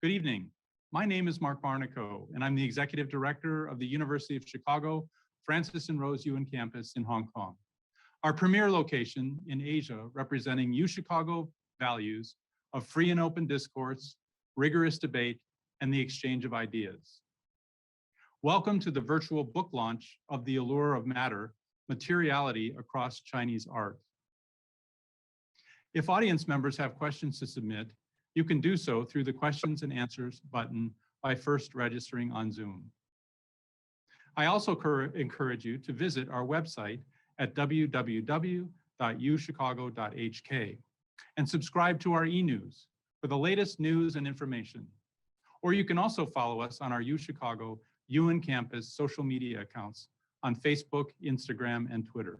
Good evening. My name is Mark Barnico, and I'm the Executive Director of the University of Chicago Francis and Rose Yuen campus in Hong Kong, our premier location in Asia, representing UChicago values of free and open discourse, rigorous debate, and the exchange of ideas. Welcome to the virtual book launch of The Allure of Matter, Materiality Across Chinese Art. If audience members have questions to submit, you can do so through the questions and answers button by first registering on Zoom. I also encourage you to visit our website at www.uchicago.hk and subscribe to our e-news for the latest news and information. Or you can also follow us on our UChicago Yuen campus social media accounts on Facebook, Instagram, and Twitter.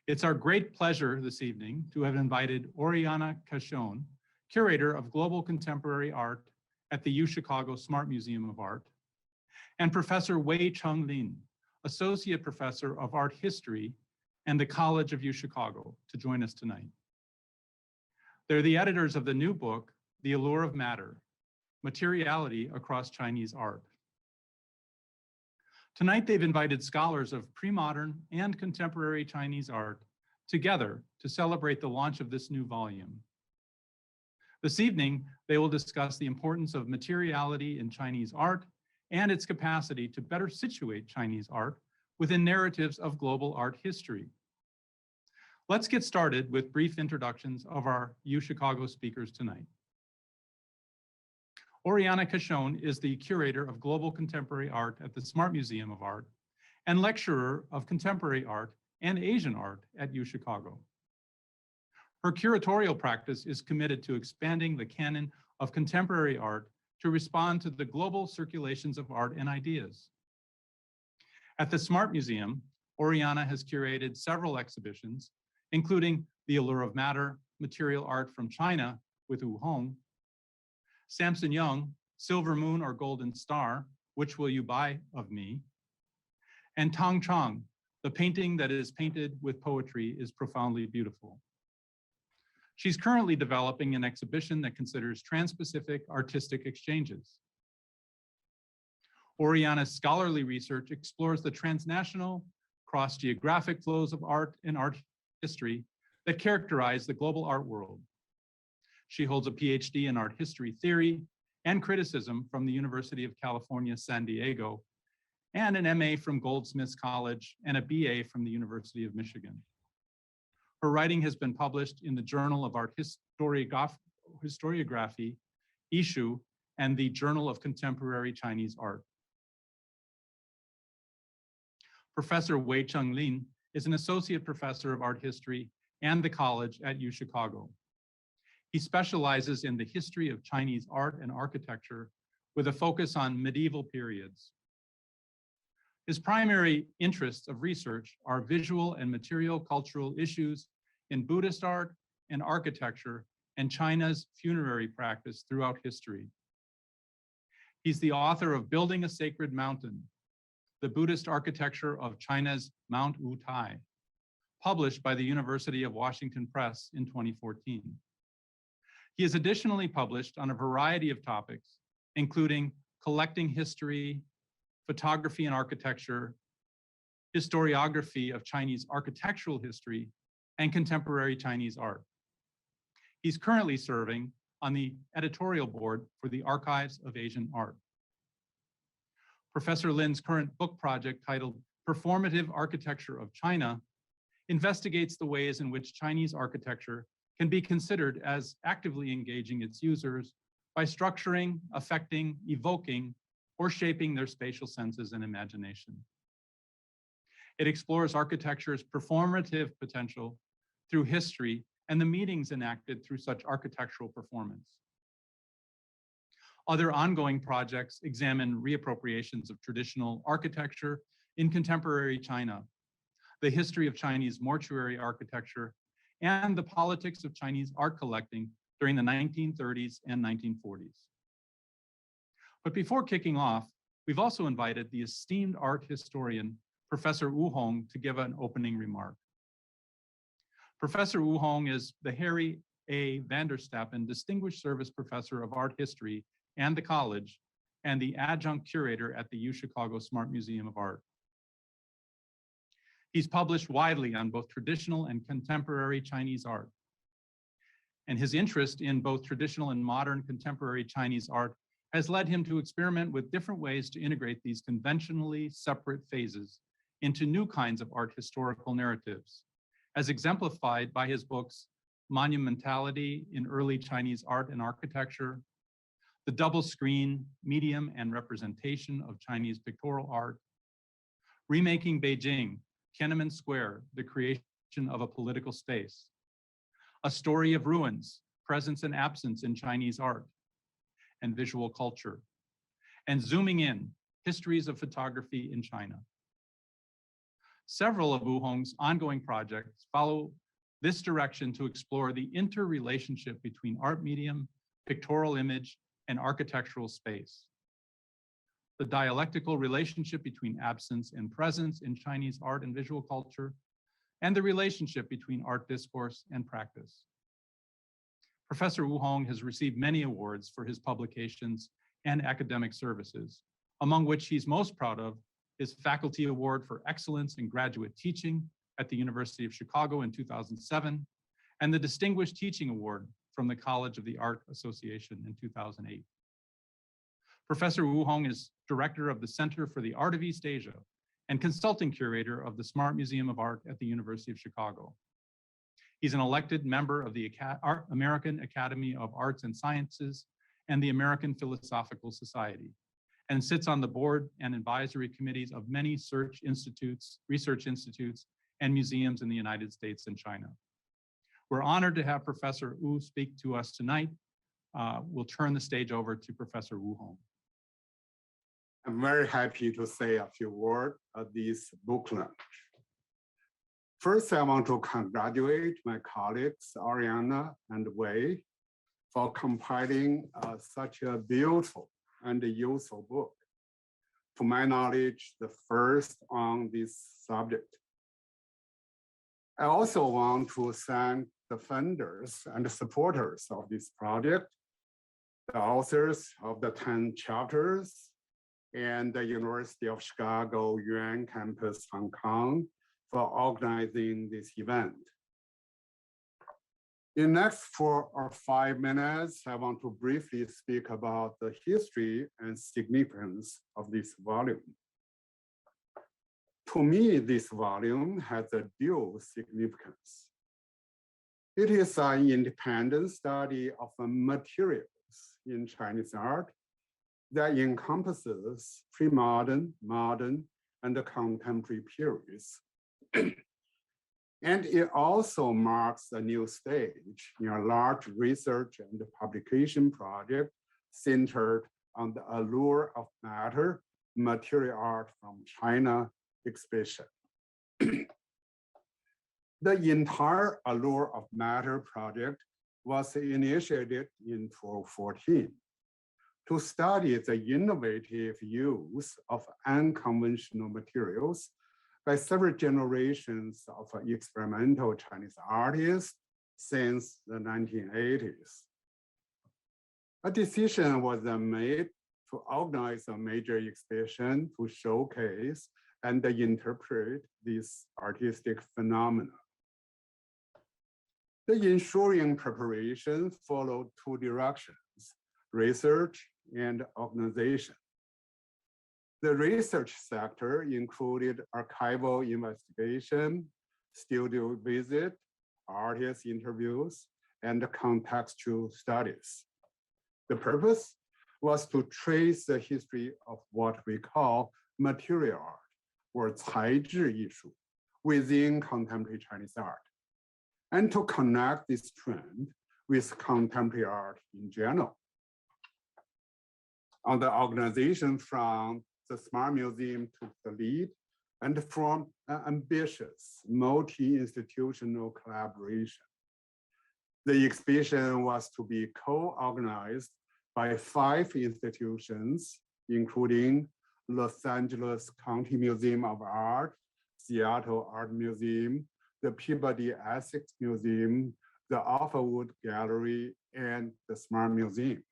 It's our great pleasure this evening to have invited Orianna Cacchione, Curator of Global Contemporary Art at the UChicago Smart Museum of Art, and Professor Wei-Cheng Lin, Associate Professor of Art History and the College of UChicago, to join us tonight. They're the editors of the new book, The Allure of Matter, Materiality Across Chinese Art. Tonight, they've invited scholars of pre-modern and contemporary Chinese art together to celebrate the launch of this new volume. This evening, they will discuss the importance of materiality in Chinese art and its capacity to better situate Chinese art within narratives of global art history. Let's get started with brief introductions of our UChicago speakers tonight. Orianna Cacchione is the Curator of Global Contemporary Art at the Smart Museum of Art and Lecturer of Contemporary Art and Asian Art at UChicago. Her curatorial practice is committed to expanding the canon of contemporary art to respond to the global circulations of art and ideas. At the Smart Museum, Orianna has curated several exhibitions, including The Allure of Matter, Material Art from China with Yuhang, Samson Young, Silver Moon or Golden Star, Which Will You Buy of Me? And Tang Chang, The Painting That Is Painted with Poetry is Profoundly Beautiful. She's currently developing an exhibition that considers trans-Pacific artistic exchanges. Orianna's scholarly research explores the transnational, cross-geographic flows of art and art history that characterize the global art world. She holds a PhD in art history theory and criticism from the University of California, San Diego, and an MA from Goldsmiths College and a BA from the University of Michigan. Her writing has been published in the Journal of Art Historiography, Issue, and the Journal of Contemporary Chinese Art. Professor Wei-Cheng Lin is an Associate Professor of Art History and the College at UChicago. He specializes in the history of Chinese art and architecture with a focus on medieval periods. His primary interests of research are visual and material cultural issues in Buddhist art and architecture and China's funerary practice throughout history. He's the author of Building a Sacred Mountain, the Buddhist Architecture of China's Mount Wutai, published by the University of Washington Press in 2014. He has additionally published on a variety of topics, including collecting history, photography and architecture, historiography of Chinese architectural history, and contemporary Chinese art. He's currently serving on the editorial board for the Archives of Asian Art. Professor Lin's current book project, titled Performative Architecture of China, investigates the ways in which Chinese architecture can be considered as actively engaging its users by structuring, affecting, evoking, or shaping their spatial senses and imagination. It explores architecture's performative potential through history and the meanings enacted through such architectural performance. Other ongoing projects examine reappropriations of traditional architecture in contemporary China, the history of Chinese mortuary architecture, and the politics of Chinese art collecting during the 1930s and 1940s. But before kicking off, we've also invited the esteemed art historian, Professor Wu Hong, to give an opening remark. Professor Wu Hong is the A. Vanderstappen Distinguished Service Professor of Art History and the College, and the Adjunct Curator at the UChicago Smart Museum of Art. He's published widely on both traditional and contemporary Chinese art. And his interest in both traditional and modern contemporary Chinese art has led him to experiment with different ways to integrate these conventionally separate phases into new kinds of art historical narratives, as exemplified by his books Monumentality in Early Chinese Art and Architecture, The Double Screen, Medium and Representation of Chinese Pictorial Art, Remaking Beijing, Tiananmen Square, The Creation of a Political Space, A Story of Ruins, Presence and Absence in Chinese Art and Visual Culture, and Zooming In, Histories of Photography in China. Several of Wu Hong's ongoing projects follow this direction to explore the interrelationship between art medium, pictorial image, and architectural space. The dialectical relationship between absence and presence in Chinese art and visual culture, and the relationship between art discourse and practice. Professor Wu Hong has received many awards for his publications and academic services, among which he's most proud of his Faculty Award for Excellence in Graduate Teaching at the University of Chicago in 2007, and the Distinguished Teaching Award from the College of the Art Association in 2008. Professor Wu Hong is director of the Center for the Art of East Asia and consulting curator of the Smart Museum of Art at the University of Chicago. He's an elected member of the American Academy of Arts and Sciences and the American Philosophical Society, and sits on the board and advisory committees of many research institutes, and museums in the United States and China. We're honored to have Professor Wu speak to us tonight. We'll turn the stage over to Professor Wu Hong. I'm very happy to say a few words at this book launch. First, I want to congratulate my colleagues, Orianna and Wei, for compiling such a beautiful and useful book. To my knowledge, the first on this subject. I also want to thank the funders and the supporters of this project, the authors of the 10 chapters, and the University of Chicago Yuan Campus, Hong Kong, for organizing this event. In the next 4 or 5 minutes, I want to briefly speak about the history and significance of this volume. To me, this volume has a dual significance. It is an independent study of the materials in Chinese art that encompasses premodern, modern, and the contemporary periods. And it also marks a new stage in a large research and publication project centered on the Allure of Matter, Material Art from China exhibition. The entire Allure of Matter project was initiated in 2014 to study the innovative use of unconventional materials by several generations of experimental Chinese artists since the 1980s. A decision was then made to organize a major exhibition to showcase and interpret this artistic phenomena. The ensuing preparation followed 2 directions: research and organization. The research sector included archival investigation, studio visit, artist interviews, and contextual studies. The purpose was to trace the history of what we call material art, or 材质艺术, within contemporary Chinese art, and to connect this trend with contemporary art in general. On the organization front, the Smart Museum took the lead and formed an ambitious multi-institutional collaboration. The exhibition was to be co-organized by 5 institutions, including Los Angeles County Museum of Art, Seattle Art Museum, the Peabody Essex Museum, the Alphawood Gallery, and the Smart Museum.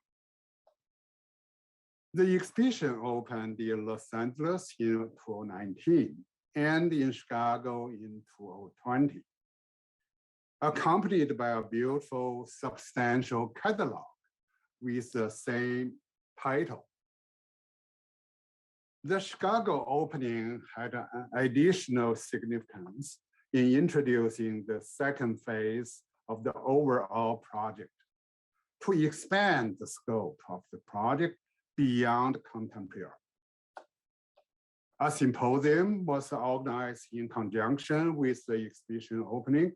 The exhibition opened in Los Angeles in 2019 and in Chicago in 2020, accompanied by a beautiful, substantial catalog with the same title. The Chicago opening had an additional significance in introducing the second phase of the overall project to expand the scope of the project beyond contemporary. A symposium was organized in conjunction with the exhibition opening.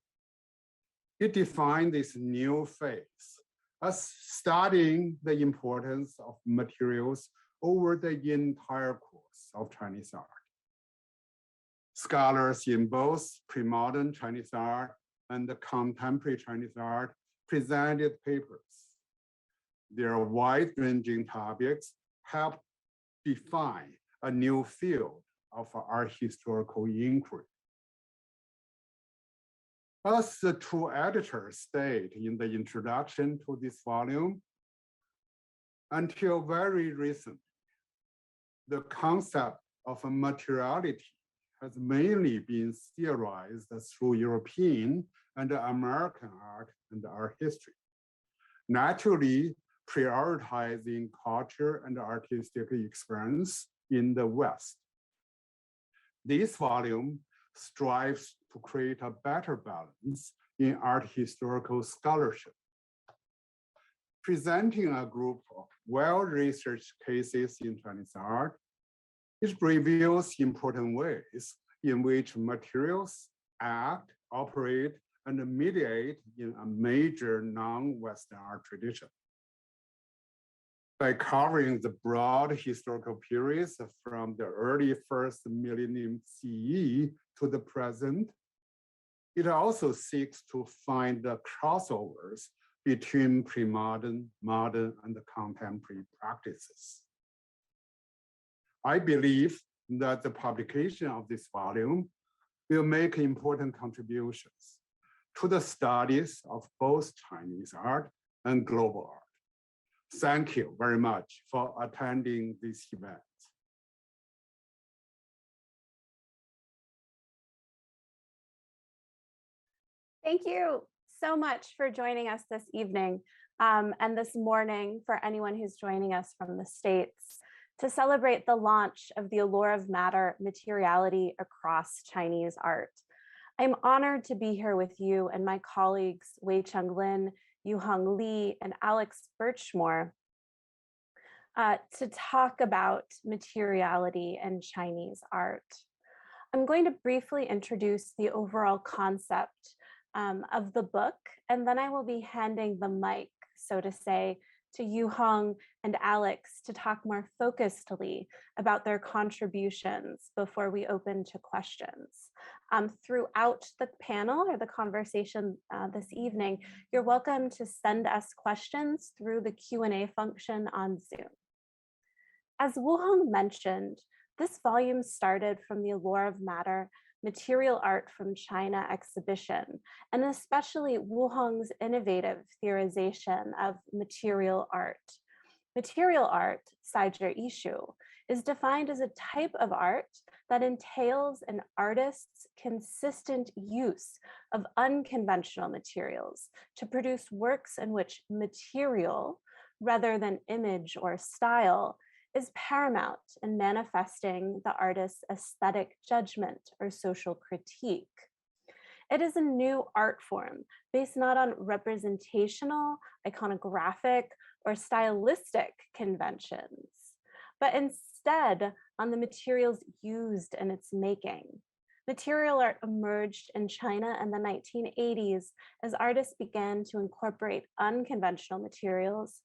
It defined this new phase as studying the importance of materials over the entire course of Chinese art. Scholars in both premodern Chinese art and the contemporary Chinese art presented papers. Their wide-ranging topics helped define a new field of art historical inquiry. As the two editors state in the introduction to this volume, until very recently, the concept of materiality has mainly been theorized through European and American art and art history, naturally prioritizing culture and artistic experience in the West. This volume strives to create a better balance in art historical scholarship, presenting a group of well-researched cases in Chinese art. It reveals important ways in which materials act, operate, and mediate in a major non-Western art tradition. By covering the broad historical periods from the early first millennium CE to the present, it also seeks to find the crossovers between pre-modern, modern, and contemporary practices. I believe that the publication of this volume will make important contributions to the studies of both Chinese art and global art. Thank you very much for attending this event. Thank you so much for joining us this evening and this morning for anyone who's joining us from the States to celebrate the launch of the Allure of Matter materiality across Chinese art. I'm honored to be here with you and my colleagues, Wei-Cheng Lin, Yuhang Li, and Alex Burchmore to talk about materiality and Chinese art. I'm going to briefly introduce the overall concept of the book, and then I will be handing the mic, so to say, to Yuhang and Alex to talk more focusedly about their contributions before we open to questions. Throughout the panel or the conversation this evening, you're welcome to send us questions through the Q&A function on Zoom. As Yuhang mentioned, this volume started from the Allure of Matter Material Art from China exhibition, and especially Yuhang's innovative theorization of material art. Material art, Saizhi Yishu, is defined as a type of art that entails an artist's consistent use of unconventional materials to produce works in which material, rather than image or style, is paramount in manifesting the artist's aesthetic judgment or social critique. It is a new art form based not on representational, iconographic, or stylistic conventions, but instead on the materials used in its making. Material art emerged in China in the 1980s as artists began to incorporate unconventional materials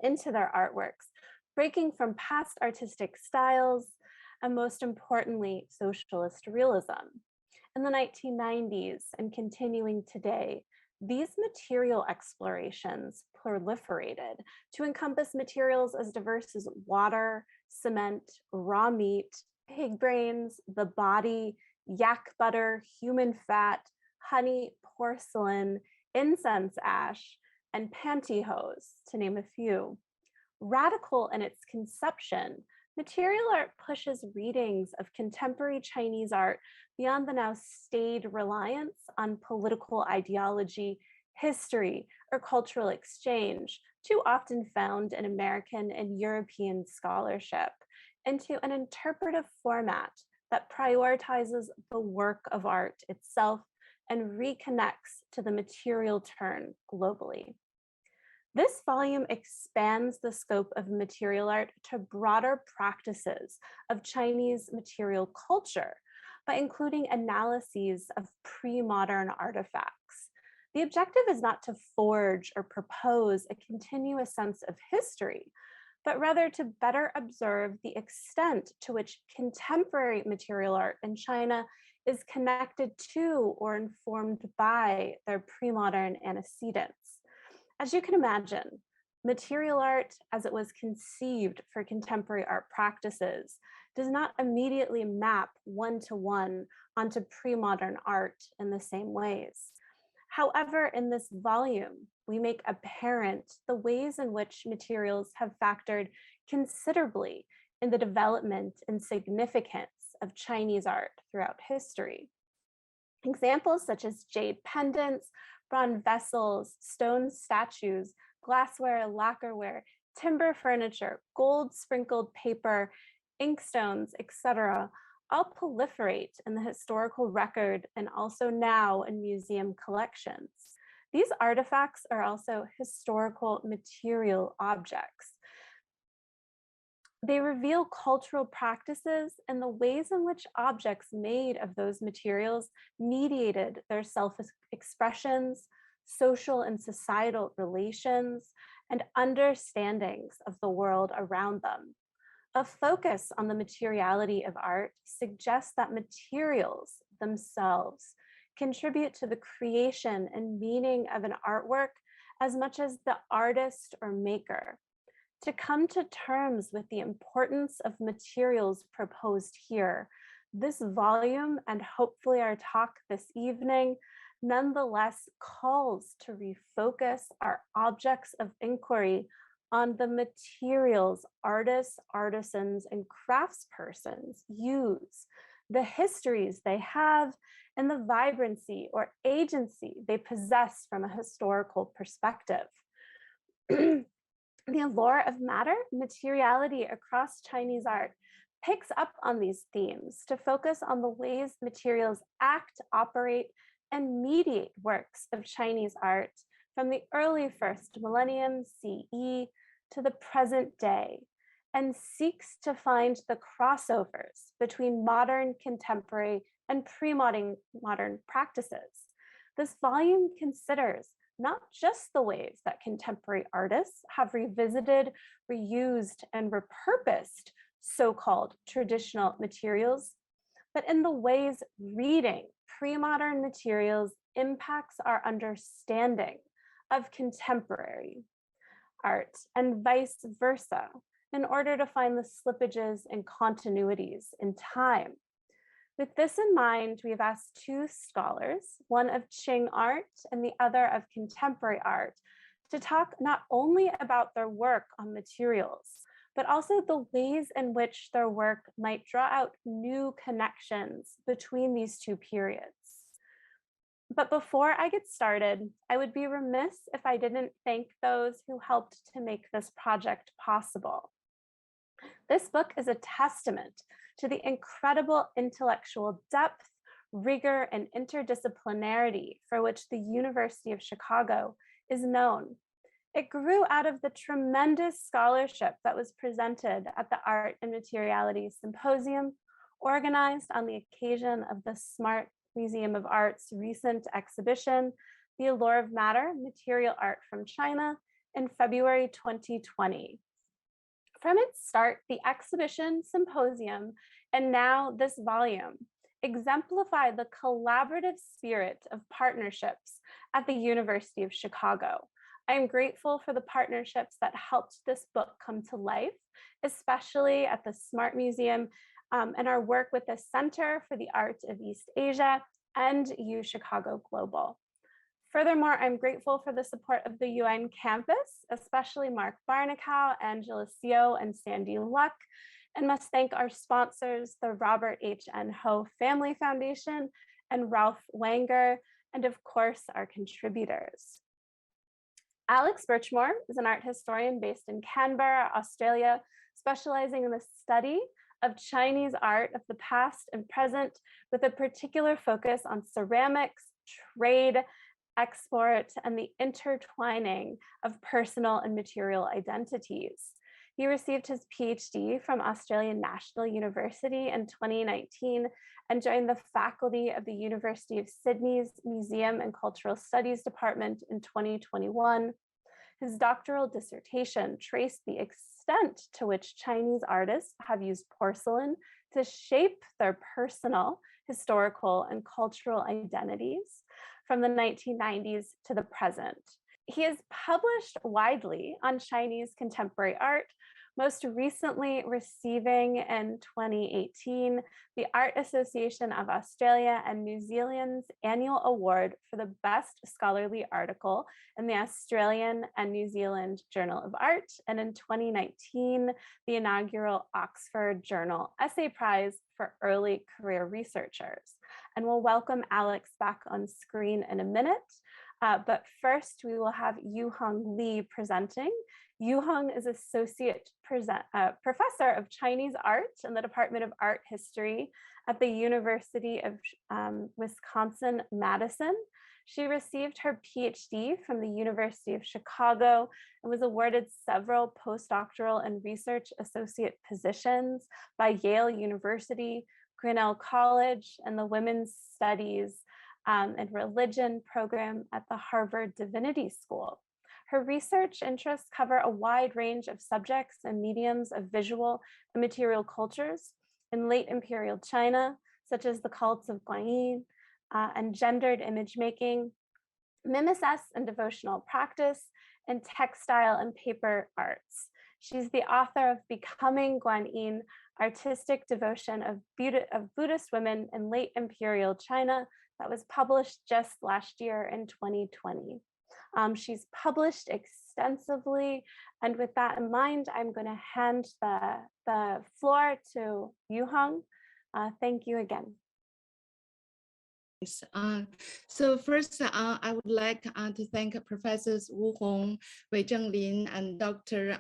into their artworks, breaking from past artistic styles, and most importantly, socialist realism. In the 1990s and continuing today, these material explorations proliferated to encompass materials as diverse as water, cement, raw meat, pig brains, the body, yak butter, human fat, honey, porcelain, incense ash, and pantyhose, to name a few. Radical in its conception, material art pushes readings of contemporary Chinese art beyond the now staid reliance on political ideology, history, or cultural exchange, too often found in American and European scholarship, into an interpretive format that prioritizes the work of art itself and reconnects to the material turn globally. This volume expands the scope of material art to broader practices of Chinese material culture by including analyses of pre-modern artifacts. The objective is not to forge or propose a continuous sense of history, but rather to better observe the extent to which contemporary material art in China is connected to or informed by their pre-modern antecedents. As you can imagine, material art as it was conceived for contemporary art practices does not immediately map one-to-one onto pre-modern art in the same ways. However, in this volume, we make apparent the ways in which materials have factored considerably in the development and significance of Chinese art throughout history. Examples such as jade pendants, bronze vessels, stone statues, glassware, lacquerware, timber furniture, gold sprinkled paper, inkstones, etc., all proliferate in the historical record and also now in museum collections. These artifacts are also historical material objects. They reveal cultural practices and the ways in which objects made of those materials mediated their self-expressions, social and societal relations, and understandings of the world around them. A focus on the materiality of art suggests that materials themselves contribute to the creation and meaning of an artwork as much as the artist or maker. To come to terms with the importance of materials proposed here, this volume and hopefully our talk this evening nonetheless calls to refocus our objects of inquiry on the materials artists, artisans, and craftspersons use, the histories they have, and the vibrancy or agency they possess from a historical perspective. The Allure of Matter, Materiality Across Chinese Art, picks up on these themes to focus on the ways materials act, operate, and mediate works of Chinese art from the early first millennium CE to the present day, and seeks to find the crossovers between modern, contemporary, and pre-modern practices. This volume considers not just the ways that contemporary artists have revisited, reused, and repurposed so-called traditional materials, but in the ways reading pre-modern materials impacts our understanding of contemporary art and vice versa in order to find the slippages and continuities in time. With this in mind, we've asked two scholars, one of Qing art and the other of contemporary art, to talk not only about their work on materials, but also the ways in which their work might draw out new connections between these two periods. But before I get started, I would be remiss if I didn't thank those who helped to make this project possible. This book is a testament to the incredible intellectual depth, rigor, and interdisciplinarity for which the University of Chicago is known. It grew out of the tremendous scholarship that was presented at the Art and Materiality Symposium, organized on the occasion of the Smart Museum of Art's recent exhibition, The Allure of Matter, Material Art from China, in February 2020. From its start, the exhibition, symposium, and now this volume exemplify the collaborative spirit of partnerships at the University of Chicago. I am grateful for the partnerships that helped this book come to life, especially at the Smart Museum and our work with the Center for the Art of East Asia and U Chicago Global. Furthermore, I'm grateful for the support of the UN campus, especially Mark Barnacow, Angela Seo, and Sandy Luck, and must thank our sponsors, the Robert H. N. Ho Family Foundation and Ralph Wanger, and of course, our contributors. Alex Burchmore is an art historian based in Canberra, Australia, specializing in the study of Chinese art of the past and present, with a particular focus on ceramics, trade, export, and the intertwining of personal and material identities. He received his PhD from Australian National University in 2019 and joined the faculty of the University of Sydney's Museum and Cultural Studies Department in 2021. His doctoral dissertation traced the extent to which Chinese artists have used porcelain to shape their personal, historical, and cultural identities from the 1990s to the present. He has published widely on Chinese contemporary art, most recently receiving in 2018 the Art Association of Australia and New Zealand's annual award for the best scholarly article in the Australian and New Zealand Journal of Art, and in 2019, the inaugural Oxford Journal Essay Prize for early career researchers. And we'll welcome Alex back on screen in a minute. But first, we will have Yuhang Li presenting. Yuhang is Associate Professor of Chinese Art in the Department of Art History at the University of Wisconsin-Madison. She received her PhD from the University of Chicago and was awarded several postdoctoral and research associate positions by Yale University, Grinnell College, and the Women's Studies and Religion program at the Harvard Divinity School. Her research interests cover a wide range of subjects and mediums of visual and material cultures in late imperial China, such as the cults of Guanyin and gendered image making, mimicess and devotional practice, and textile and paper arts. She's the author of Becoming Guanyin, Artistic Devotion of Buddhist Women in Late Imperial China, that was published just last year in 2020. She's published extensively, and with that in mind, I'm going to hand the floor to Yuhang. Thank you again. So first, I would like to thank Professors Wu Hong, Wei-Cheng Lin, and Dr.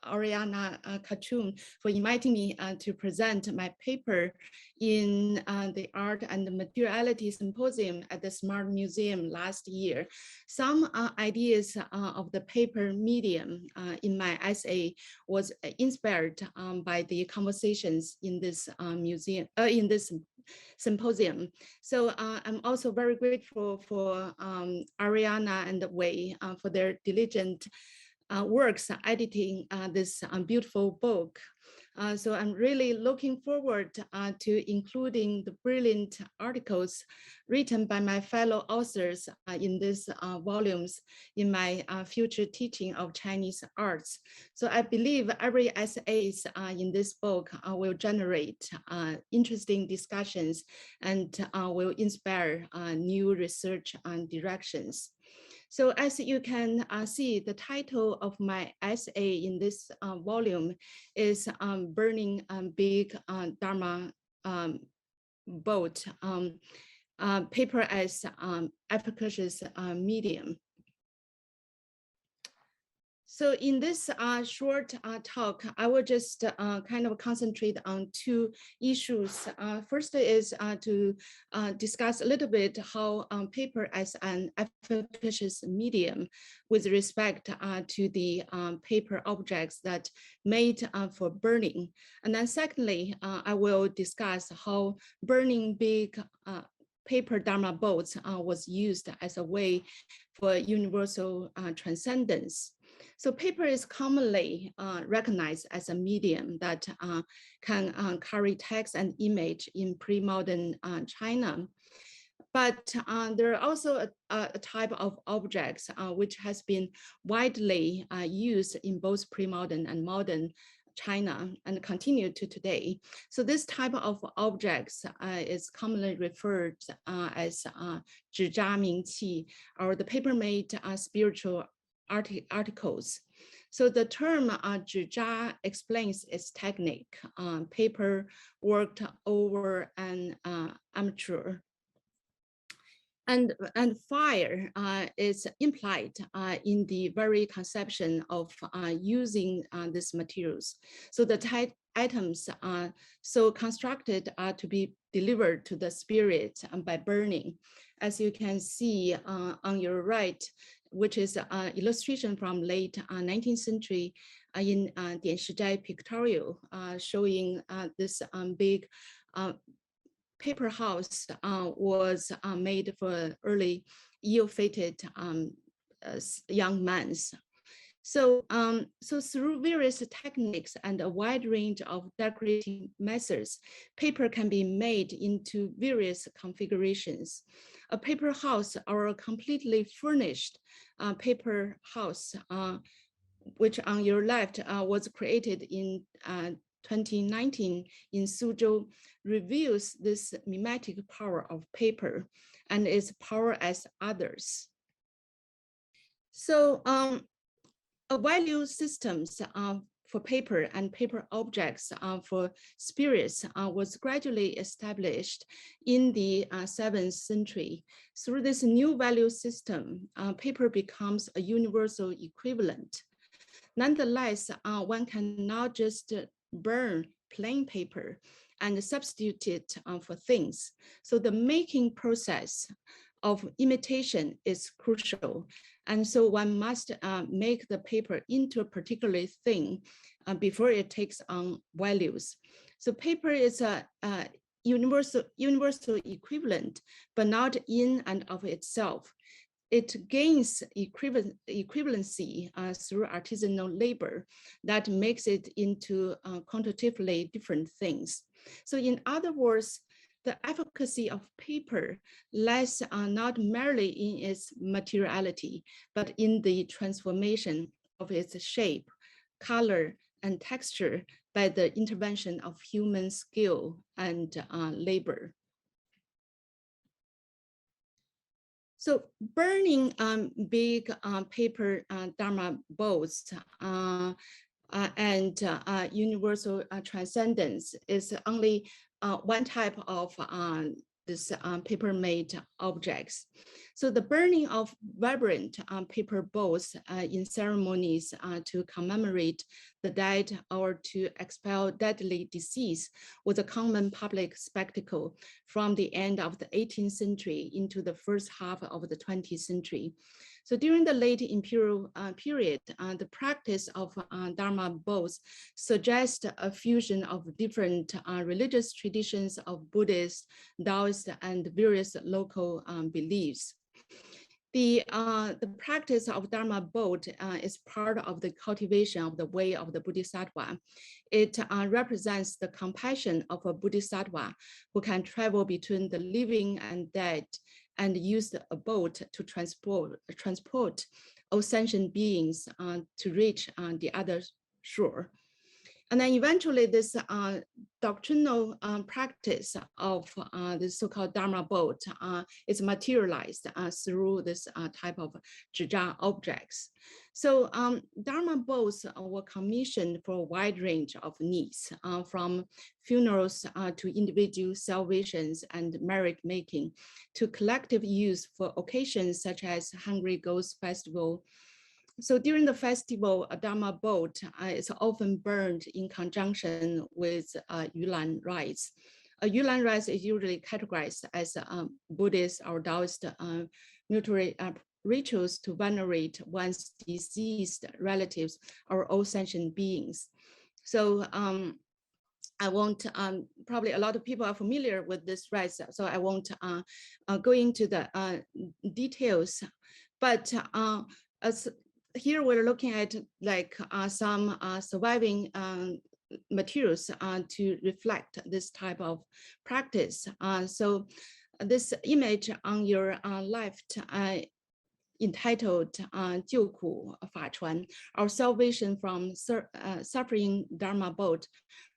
Orianna Cacchione for inviting me to present my paper in the Art and Materiality Symposium at the Smart Museum last year. Some ideas of the paper medium in my essay was inspired by the conversations in this museum, in this symposium. So I'm also very grateful for Orianna and Wei for their diligent works editing this beautiful book. So I'm really looking forward to including the brilliant articles written by my fellow authors in these volumes in my future teaching of Chinese arts. So I believe every essays in this book will generate interesting discussions and will inspire new research directions. So as you can see, the title of my essay in this volume is Burning Big Dharma Boat, paper as efficacious medium. So in this short talk, I will just kind of concentrate on two issues. First is to discuss a little bit how paper as an efficacious medium with respect to the paper objects that made for burning. And then secondly, I will discuss how burning big paper Dharma boats was used as a way for universal transcendence. So paper is commonly recognized as a medium that can carry text and image in pre-modern China. But there are also a type of objects which has been widely used in both pre-modern and modern China and continue to today. So this type of objects is commonly referred as 纸扎名器, or the paper-made spiritual articles. So the term 纸扎 explains its technique, paper worked over an amateur. And fire is implied in the very conception of using these materials. So the items are so constructed to be delivered to the spirit by burning. As you can see on your right, which is an illustration from late 19th century in Dian Shizhai pictorial, showing this big paper house was made for early ill-fated young men. So, so through various techniques and a wide range of decorating methods, paper can be made into various configurations. A paper house or a completely furnished paper house, which on your left was created in 2019 in Suzhou, reveals this mimetic power of paper and its power as others. So value systems for paper and paper objects for spirits was gradually established in the 7th century. Through this new value system, paper becomes a universal equivalent. Nonetheless, one cannot just burn plain paper and substitute it for things. So the making process of imitation is crucial. And so one must make the paper into a particular thing before it takes on values. So paper is a universal equivalent, but not in and of itself. It gains equivalency through artisanal labor that makes it into quantitatively different things. So in other words, the efficacy of paper lies not merely in its materiality, but in the transformation of its shape, color, and texture by the intervention of human skill and labor. So burning big paper Dharma bowls and universal transcendence is only one type of this paper-made objects. So the burning of vibrant paper bowls in ceremonies to commemorate the dead or to expel deadly disease was a common public spectacle from the end of the 18th century into the first half of the 20th century. So during the late imperial period, the practice of Dharma bowls suggests a fusion of different religious traditions of Buddhist, Taoist, and various local beliefs. The practice of Dharma bowl is part of the cultivation of the way of the Bodhisattva. It represents the compassion of a Bodhisattva who can travel between the living and dead and use a boat to transport all sentient beings to reach the other shore. And then eventually this doctrinal practice of this so-called Dharma bowl is materialized through this type of 纸扎 objects. So Dharma bowls were commissioned for a wide range of needs, from funerals to individual salvations and merit making, to collective use for occasions such as Hungry Ghost Festival. So during the festival, a Dharma bowl is often burned in conjunction with Yulan rites. Yulan rites is usually categorized as Buddhist or Taoist military rituals to venerate one's deceased relatives or all sentient beings. So I won't, probably a lot of people are familiar with this rites, so I won't go into the details, but as here we're looking at like some surviving materials to reflect this type of practice. So this image on your left entitled 救苦法船, Our Salvation from Suffering Dharma Boat,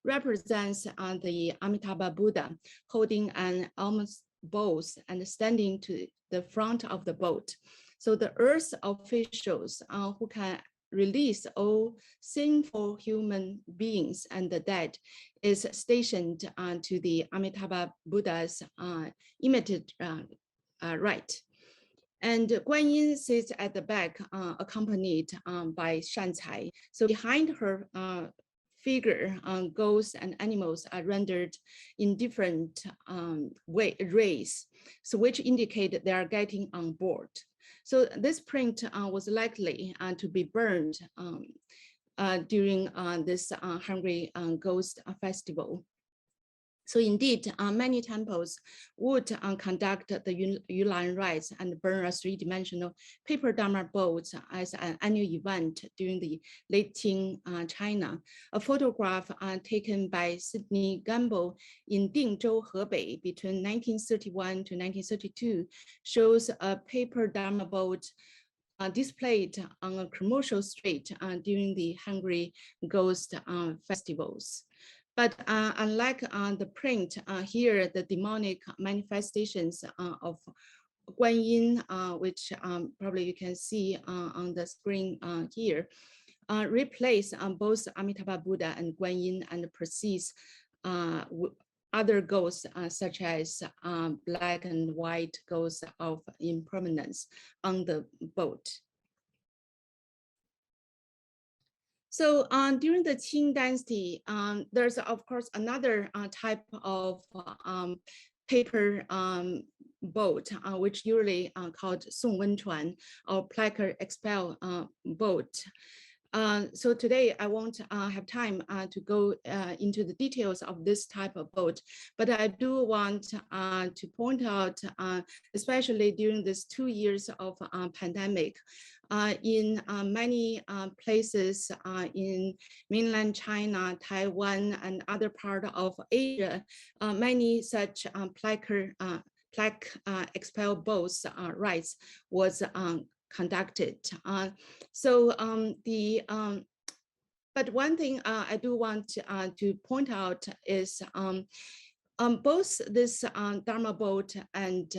represents the Amitabha Buddha holding an almond bowl and standing to the front of the boat. So the earth officials who can release all sinful human beings and the dead is stationed to the Amitabha Buddha's immediate right. And Guan Yin sits at the back, accompanied by Shancai. So behind her figure, ghosts and animals are rendered in different ways, so which indicate they are getting on board. So this print was likely to be burned during this Hungry Ghost Festival. So indeed, many temples would conduct the Yulan rites and burn a three-dimensional paper Dharma boat as an annual event during the late Qing China. A photograph taken by Sidney Gamble in Dingzhou, Hebei between 1931 to 1932 shows a paper Dharma boat displayed on a commercial street during the Hungry Ghost festivals. But unlike the print here, the demonic manifestations of Guan Yin, which probably you can see on the screen here, replace both Amitabha Buddha and Guan Yin and proceeds other ghosts such as black and white ghosts of impermanence on the boat. So during the Qing dynasty, there's of course another type of paper boat, which usually called Song Wen Chuan or lacquer expel boat. So today I won't have time to go into the details of this type of boat, but I do want to point out, especially during this 2 years of pandemic, in many places in mainland China, Taiwan, and other part of Asia, many such plaque expel boats rites was conducted. But one thing I do want to point out is both this Dharma boat and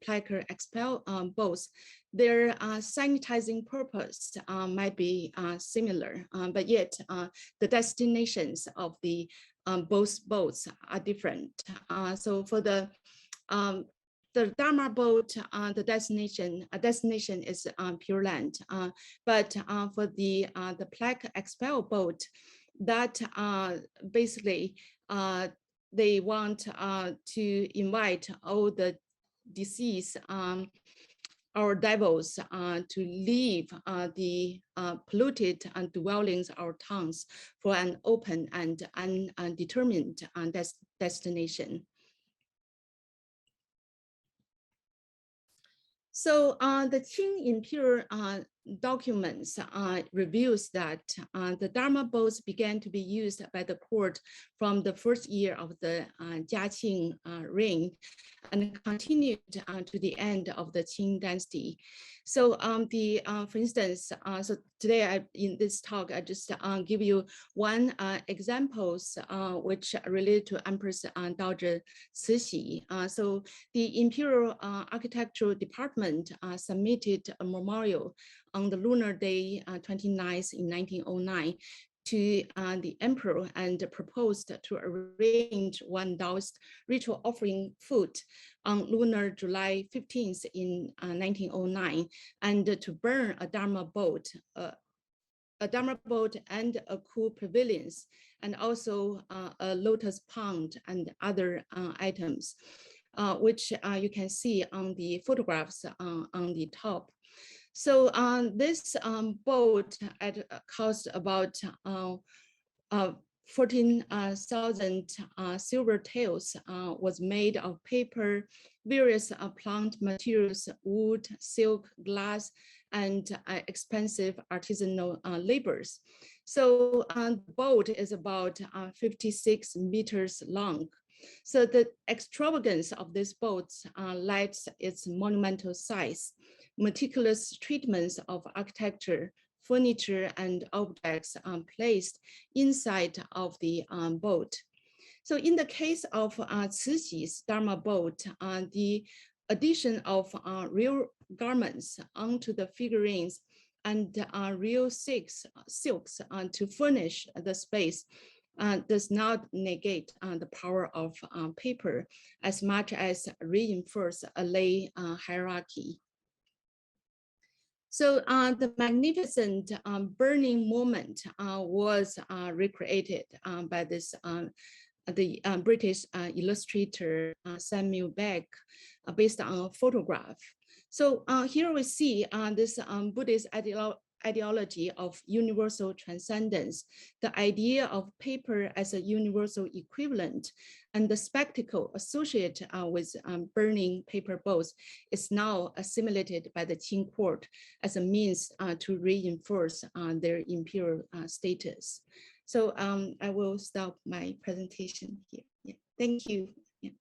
plaque expel boats, their sanitizing purpose might be similar, but yet the destinations of the both boats are different. So for the Dharma boat, the destination is Pure Land, but for the plaque expel boat, that basically they want to invite all the deceased or devils to leave the polluted dwellings or towns for an open and undetermined destination. So the Qing imperial documents reveals that the Dharma boats began to be used by the court from the first year of the Jiaqing reign and continued to the end of the Qing dynasty. So for instance, so today in this talk, I just give you one examples which relate to Empress Dowager Cixi. So the Imperial Architectural Department submitted a memorial on the lunar day 29th in 1909 to the emperor and proposed to arrange one Taoist ritual offering food on lunar July 15th in 1909 and to burn a Dharma boat and a cool pavilions and also a lotus pond and other items, which you can see on the photographs on the top. So this boat cost about 14,000 silver taels, was made of paper, various plant materials, wood, silk, glass, and expensive artisanal labors. So the boat is about 56 meters long. So the extravagance of this boat lies its monumental size. meticulous treatments of architecture, furniture, and objects placed inside of the boat. So in the case of Cixi's Dharma boat, the addition of real garments onto the figurines and real silks to furnish the space does not negate the power of paper as much as reinforce a lay hierarchy. So the magnificent burning moment was recreated by this the British illustrator Samuel Beck based on a photograph. So here we see this Buddhist ideology of universal transcendence, the idea of paper as a universal equivalent, and the spectacle associated with burning paper boats is now assimilated by the Qing court as a means to reinforce their imperial status. So I will stop my presentation here. Yeah. Thank you. Yeah.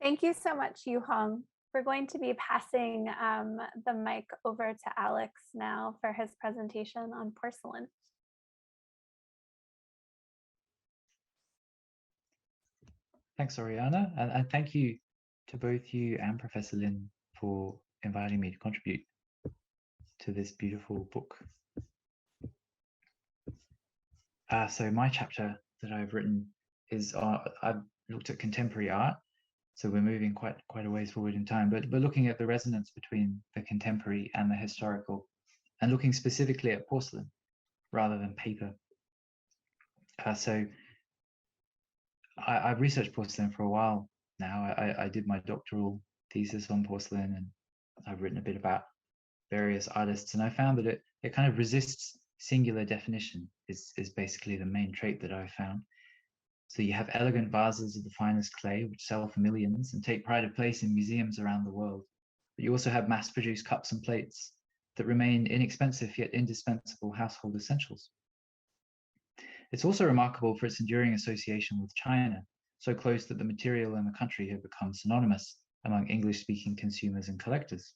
Thank you so much, Yuhang. We're going to be passing the mic over to Alex now for his presentation on porcelain. Thanks, Orianna, and thank you to both you and Professor Lin for inviting me to contribute to this beautiful book. So my chapter that I've written is I've looked at contemporary art. So we're moving quite a ways forward in time, but looking at the resonance between the contemporary and the historical, and looking specifically at porcelain rather than paper. So I've researched porcelain for a while now. I did my doctoral thesis on porcelain, and I've written a bit about various artists, and I found that it kind of resists singular definition is basically the main trait that I found. So you have elegant vases of the finest clay, which sell for millions and take pride of place in museums around the world. But you also have mass-produced cups and plates that remain inexpensive yet indispensable household essentials. It's also remarkable for its enduring association with China, so close that the material and the country have become synonymous among English-speaking consumers and collectors.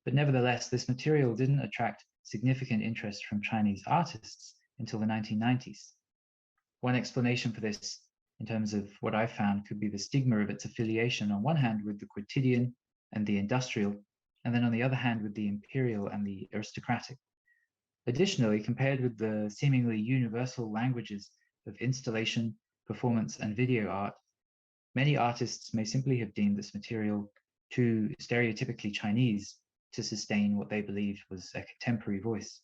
But nevertheless, this material didn't attract significant interest from Chinese artists until the 1990s. One explanation for this, in terms of what I found, could be the stigma of its affiliation on one hand with the quotidian and the industrial, and then on the other hand with the imperial and the aristocratic. Additionally, compared with the seemingly universal languages of installation, performance, and video art, many artists may simply have deemed this material too stereotypically Chinese to sustain what they believed was a contemporary voice.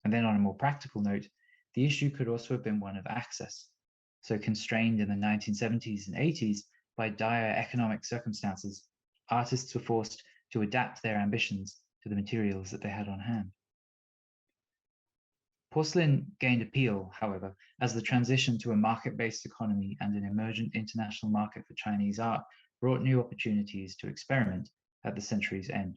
And then on a more practical note, the issue could also have been one of access. So constrained in the 1970s and 80s by dire economic circumstances, artists were forced to adapt their ambitions to the materials that they had on hand. Porcelain gained appeal, however, as the transition to a market-based economy and an emergent international market for Chinese art brought new opportunities to experiment at the century's end.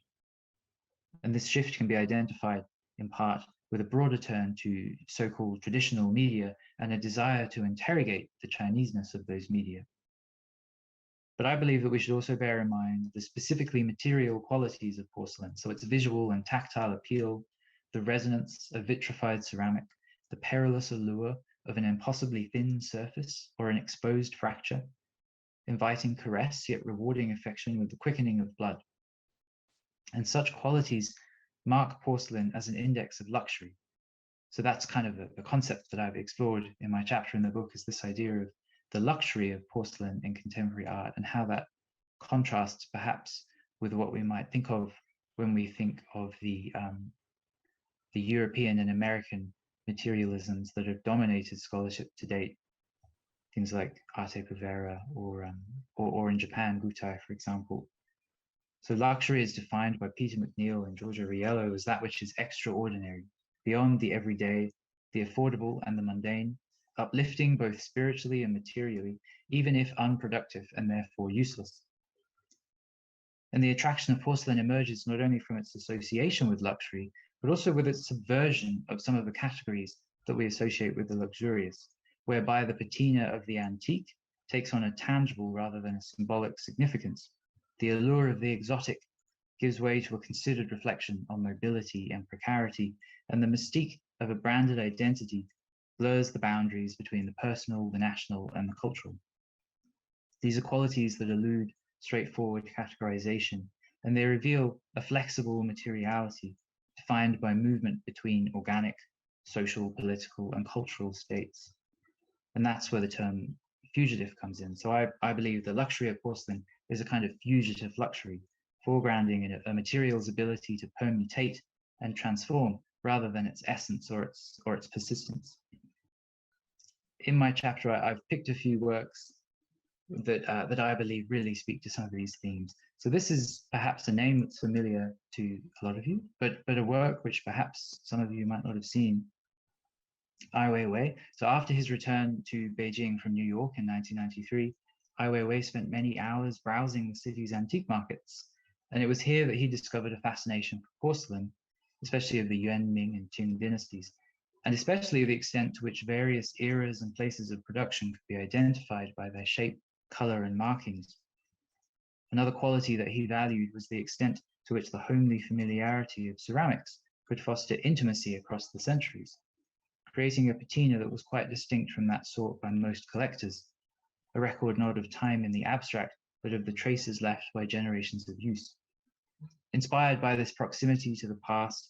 And this shift can be identified in part with a broader turn to so-called traditional media and a desire to interrogate the Chineseness of those media. But I believe that we should also bear in mind the specifically material qualities of porcelain, so its visual and tactile appeal, the resonance of vitrified ceramic, the perilous allure of an impossibly thin surface or an exposed fracture, inviting caress yet rewarding affection with the quickening of blood. And such qualities mark porcelain as an index of luxury. So that's kind of a concept that I've explored in my chapter in the book, is this idea of the luxury of porcelain in contemporary art and how that contrasts perhaps with what we might think of when we think of the European and American materialisms that have dominated scholarship to date. Things like Arte Povera or in Japan, Gutai, for example. So luxury is defined by Peter McNeill and Giorgio Riello as that which is extraordinary, beyond the everyday, the affordable and the mundane, uplifting both spiritually and materially, even if unproductive and therefore useless. And the attraction of porcelain emerges not only from its association with luxury, but also with its subversion of some of the categories that we associate with the luxurious, whereby the patina of the antique takes on a tangible rather than a symbolic significance. The allure of the exotic gives way to a considered reflection on mobility and precarity, and the mystique of a branded identity blurs the boundaries between the personal, the national, and the cultural. These are qualities that elude straightforward categorization, and they reveal a flexible materiality defined by movement between organic, social, political, and cultural states. And that's where the term fugitive comes in. So I believe the luxury of porcelain is a kind of fugitive luxury, foregrounding in a material's ability to permutate and transform rather than its essence or its persistence. In my chapter, I've picked a few works that I believe really speak to some of these themes. So this is perhaps a name that's familiar to a lot of you, but a work which perhaps some of you might not have seen, Ai Weiwei. So after his return to Beijing from New York in 1993, Ai Weiwei spent many hours browsing the city's antique markets. And it was here that he discovered a fascination for porcelain, especially of the Yuan, Ming, and Qing dynasties, and especially the extent to which various eras and places of production could be identified by their shape, color, and markings. Another quality that he valued was the extent to which the homely familiarity of ceramics could foster intimacy across the centuries, creating a patina that was quite distinct from that sought by most collectors, a record not of time in the abstract, but of the traces left by generations of use. Inspired by this proximity to the past,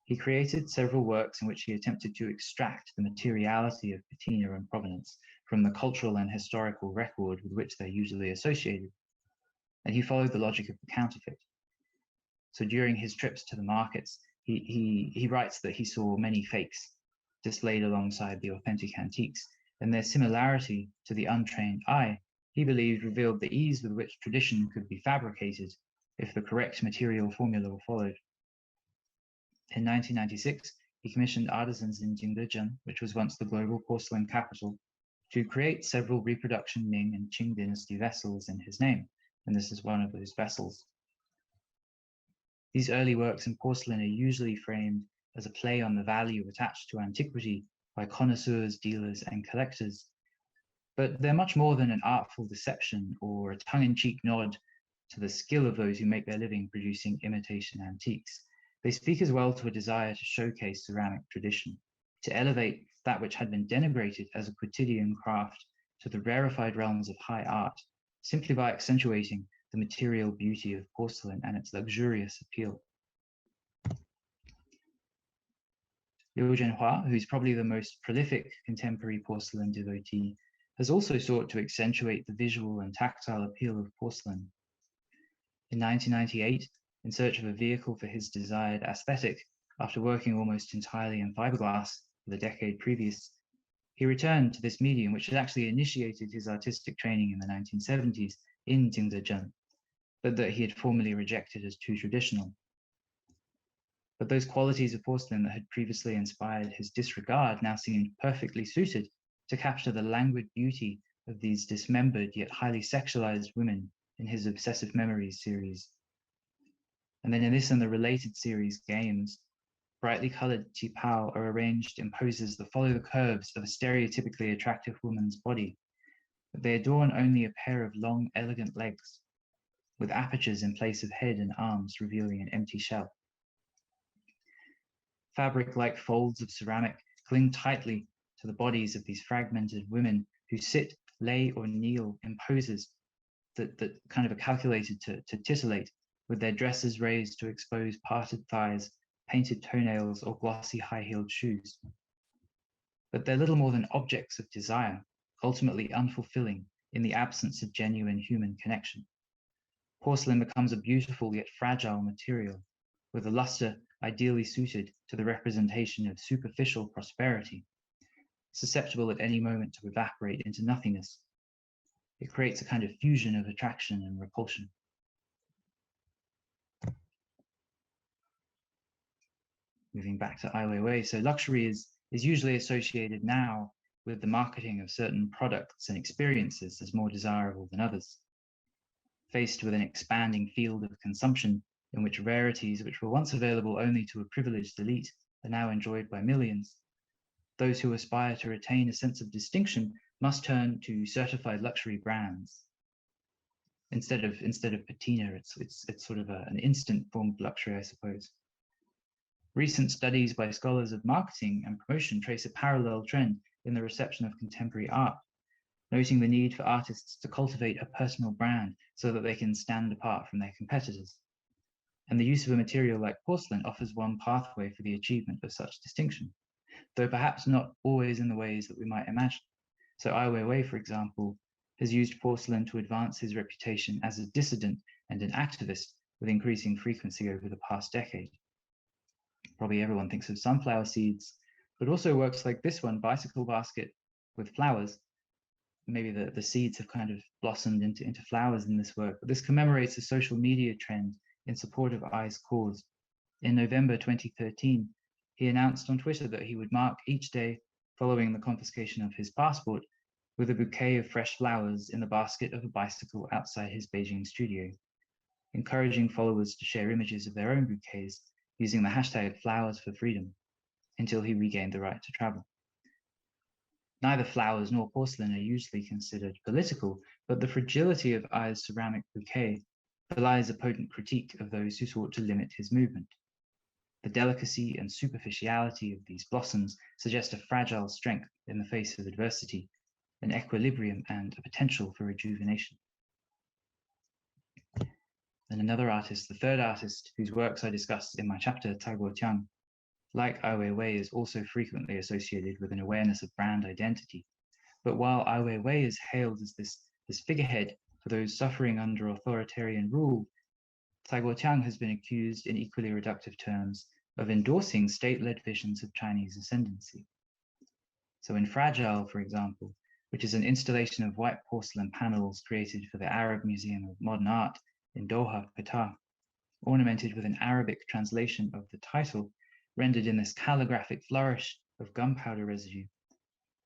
he created several works in which he attempted to extract the materiality of patina and provenance from the cultural and historical record with which they're usually associated. And he followed the logic of the counterfeit. So during his trips to the markets, he writes that he saw many fakes displayed alongside the authentic antiques, and their similarity to the untrained eye, he believed, revealed the ease with which tradition could be fabricated if the correct material formula were followed. In 1996, he commissioned artisans in Jingdezhen, which was once the global porcelain capital, to create several reproduction Ming and Qing dynasty vessels in his name, and this is one of those vessels. These early works in porcelain are usually framed as a play on the value attached to antiquity by connoisseurs, dealers, and collectors, but they're much more than an artful deception or a tongue-in-cheek nod to the skill of those who make their living producing imitation antiques. They speak as well to a desire to showcase ceramic tradition, to elevate that which had been denigrated as a quotidian craft to the rarefied realms of high art, simply by accentuating the material beauty of porcelain and its luxurious appeal. Liu Zhenhua, who's probably the most prolific contemporary porcelain devotee, has also sought to accentuate the visual and tactile appeal of porcelain. In 1998, in search of a vehicle for his desired aesthetic, after working almost entirely in fiberglass for the decade previous, he returned to this medium, which had actually initiated his artistic training in the 1970s in Jingdezhen, but that he had formerly rejected as too traditional. But those qualities of porcelain that had previously inspired his disregard now seemed perfectly suited to capture the languid beauty of these dismembered yet highly sexualized women in his Obsessive Memories series. And then in this and the related series, Games, brightly colored qipao are arranged in poses that follow the curves of a stereotypically attractive woman's body, but they adorn only a pair of long, elegant legs, with apertures in place of head and arms revealing an empty shell. Fabric-like folds of ceramic cling tightly to the bodies of these fragmented women who sit, lay, or kneel in poses that kind of are calculated to titillate, with their dresses raised to expose parted thighs, painted toenails, or glossy high-heeled shoes. But they're little more than objects of desire, ultimately unfulfilling in the absence of genuine human connection. Porcelain becomes a beautiful yet fragile material, with a luster ideally suited to the representation of superficial prosperity, susceptible at any moment to evaporate into nothingness. It creates a kind of fusion of attraction and repulsion. Moving back to Ai Weiwei, so luxury is usually associated now with the marketing of certain products and experiences as more desirable than others. Faced with an expanding field of consumption in which rarities which were once available only to a privileged elite are now enjoyed by millions, those who aspire to retain a sense of distinction must turn to certified luxury brands. Instead of patina, it's sort of an instant form of luxury, I suppose. Recent studies by scholars of marketing and promotion trace a parallel trend in the reception of contemporary art, noting the need for artists to cultivate a personal brand so that they can stand apart from their competitors. And the use of a material like porcelain offers one pathway for the achievement of such distinction, though perhaps not always in the ways that we might imagine. So Ai Weiwei, for example, has used porcelain to advance his reputation as a dissident and an activist with increasing frequency over the past decade. Probably everyone thinks of sunflower seeds, but also works like this one, Bicycle Basket with flowers. Maybe the seeds have kind of blossomed into flowers in this work, but this commemorates a social media trend in support of Ai's cause. In November 2013, he announced on Twitter that he would mark each day following the confiscation of his passport with a bouquet of fresh flowers in the basket of a bicycle outside his Beijing studio, encouraging followers to share images of their own bouquets using the hashtag #FlowersForFreedom until he regained the right to travel. Neither flowers nor porcelain are usually considered political, but the fragility of Ai's ceramic bouquet belies a potent critique of those who sought to limit his movement. The delicacy and superficiality of these blossoms suggest a fragile strength in the face of adversity, an equilibrium and a potential for rejuvenation. And another artist, the third artist whose works I discussed in my chapter, Cai Guotian, like Ai Weiwei, is also frequently associated with an awareness of brand identity. But while Ai Weiwei is hailed as this figurehead for those suffering under authoritarian rule, Cai Guotian has been accused in equally reductive terms of endorsing state-led visions of Chinese ascendancy. So in Fragile, for example, which is an installation of white porcelain panels created for the Arab Museum of Modern Art in Doha, Qatar, ornamented with an Arabic translation of the title, rendered in this calligraphic flourish of gunpowder residue.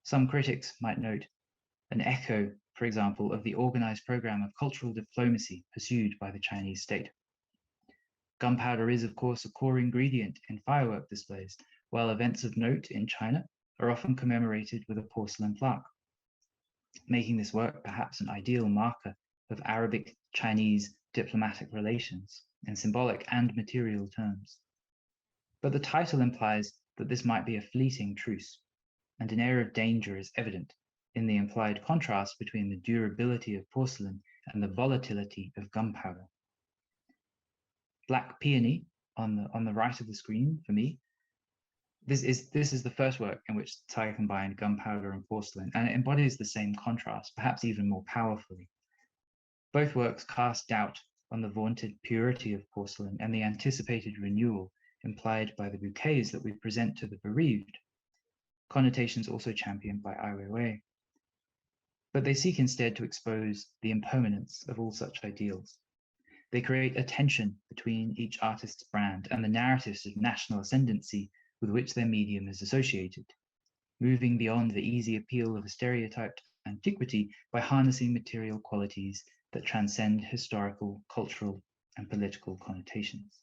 Some critics might note an echo, for example, of the organized program of cultural diplomacy pursued by the Chinese state. Gunpowder is, of course, a core ingredient in firework displays, while events of note in China are often commemorated with a porcelain plaque, making this work perhaps an ideal marker of Arabic-Chinese diplomatic relations in symbolic and material terms. But the title implies that this might be a fleeting truce, and an air of danger is evident in the implied contrast between the durability of porcelain and the volatility of gunpowder. Black Peony on the right of the screen for me, this is the first work in which Cai combined gunpowder and porcelain, and it embodies the same contrast, perhaps even more powerfully. Both works cast doubt on the vaunted purity of porcelain and the anticipated renewal implied by the bouquets that we present to the bereaved, connotations also championed by Ai Weiwei. But they seek instead to expose the impermanence of all such ideals. They create a tension between each artist's brand and the narratives of national ascendancy with which their medium is associated, moving beyond the easy appeal of a stereotyped antiquity by harnessing material qualities that transcend historical, cultural, and political connotations.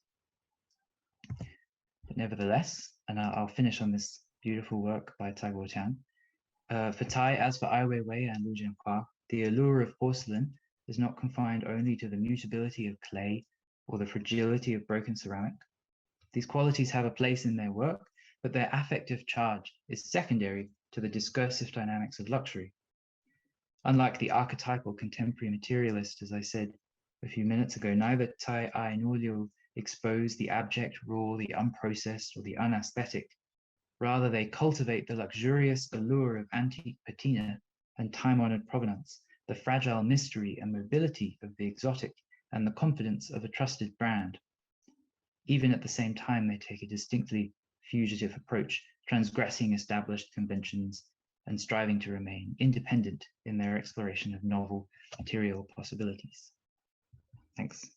But nevertheless, and I'll finish on this beautiful work by Cai Guotian, for Cai, as for Ai Weiwei and Lu Jianhua, the allure of porcelain is not confined only to the mutability of clay or the fragility of broken ceramic. These qualities have a place in their work, but their affective charge is secondary to the discursive dynamics of luxury. Unlike the archetypal contemporary materialist, as I said a few minutes ago, neither Cai, Ai, nor Liu expose the abject, raw, the unprocessed, or the unaesthetic. Rather, they cultivate the luxurious allure of antique patina and time-honored provenance, the fragile mystery and mobility of the exotic, and the confidence of a trusted brand. Even at the same time, they take a distinctly fugitive approach, transgressing established conventions and striving to remain independent in their exploration of novel material possibilities. Thanks.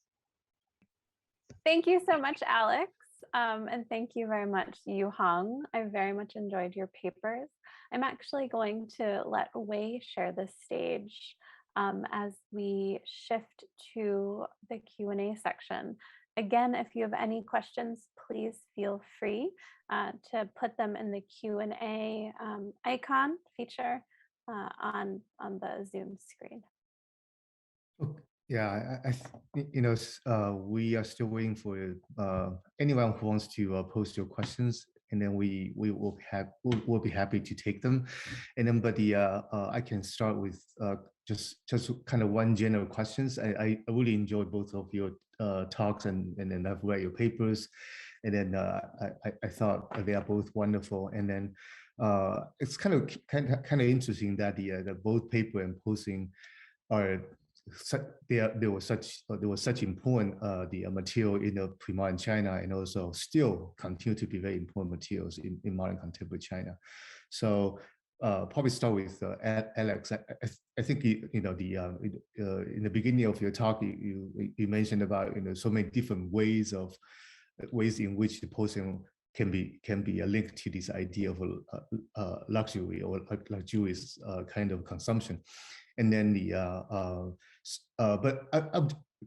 Thank you so much, Alex. And thank you very much, Yuhang. I very much enjoyed your papers. I'm actually going to let Wei share the stage as we shift to the Q&A section. Again, if you have any questions, please feel free to put them in the Q&A icon feature on the Zoom screen. Yeah, we are still waiting for anyone who wants to post your questions, and then we we'll be happy to take them. And then, but I can start with just kind of one general questions. I really enjoyed both of your talks, and then I've read your papers, and then I thought they are both wonderful. And then it's kind of interesting that the both paper and posting are there was such important the material in the pre-modern China, and also still continue to be very important materials in modern contemporary China. So probably start with Alex. I think in the beginning of your talk you mentioned about so many different ways in which the porcelain can be linked to this idea of luxury or luxurious kind of consumption. And then